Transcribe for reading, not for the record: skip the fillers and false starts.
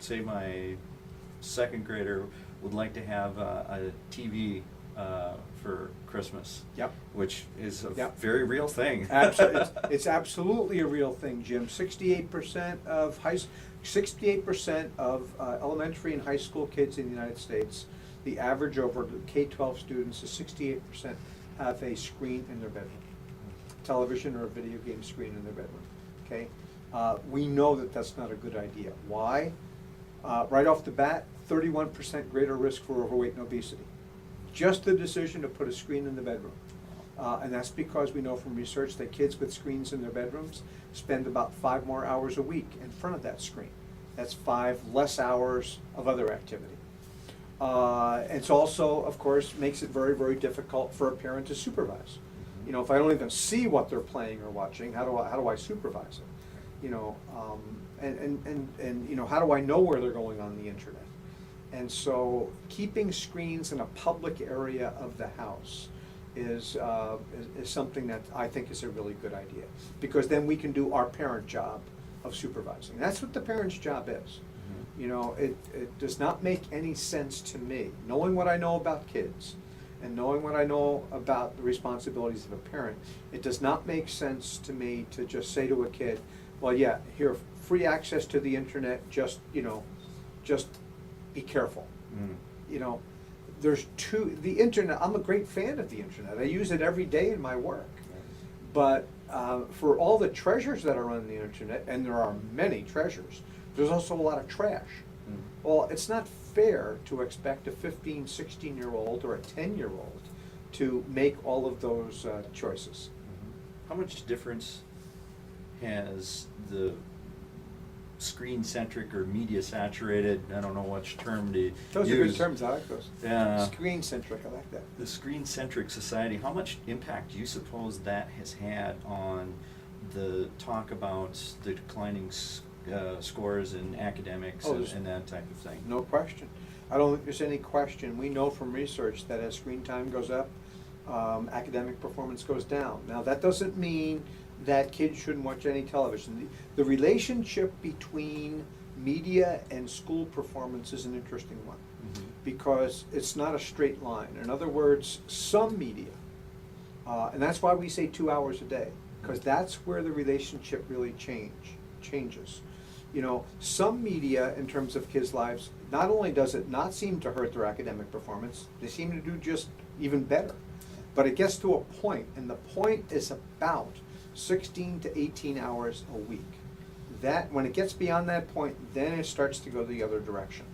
say my second grader would like to have a TV for Christmas. Yep. Which is a Yep. very real thing. It's absolutely a real thing, Jim. 68% of 68% of elementary and high school kids in the United States, the average over K-12 students is 68% have a screen in their bedroom, television or a video game screen in their bedroom. Okay, we know that that's not a good idea. Why? Right off the bat, 31% greater risk for overweight and obesity. Just the decision to put a screen in the bedroom. And that's because we know from research that kids with screens in their bedrooms spend about 5 more hours a week in front of that screen. That's 5 less hours of other activity. It's also, of course, makes it very, very difficult for a parent to supervise. You know, if I don't even see what they're playing or watching, how do I supervise it? You know, and you know, how do I know where they're going on the internet? And so keeping screens in a public area of the house is something that I think is a really good idea, because then we can do our parent job of supervising. That's what the parent's job is. Mm-hmm. You know, it does not make any sense to me, knowing what I know about kids and knowing what I know about the responsibilities of a parent, it does not make sense to me to just say to a kid, well, yeah, here, free access to the internet, just, you know, just be careful. Mm. You know, there's the internet, I'm a great fan of the internet. I use it every day in my work. But for all the treasures that are on the internet, and there are many treasures, there's also a lot of trash. Mm. Well, it's not fair to expect a 15, 16-year-old or a 10-year-old to make all of those choices. Mm-hmm. How much difference has the screen-centric or media-saturated, I don't know which term to use. Those are good terms, I like those. Yeah. Screen-centric, I like that. The screen-centric society, how much impact do you suppose that has had on the talk about the declining scores in academics and that type of thing? No question. I don't think there's any question. We know from research that as screen time goes up, academic performance goes down. Now, that doesn't mean that kids shouldn't watch any television. The relationship between media and school performance is an interesting one, mm-hmm. because it's not a straight line. In other words, some media, and that's why we say 2 hours a day, because that's where the relationship really changes. You know, some media, in terms of kids' lives, not only does it not seem to hurt their academic performance, they seem to do just even better. But it gets to a point, and the point is about 16 to 18 hours a week. That, when it gets beyond that point, then it starts to go the other direction.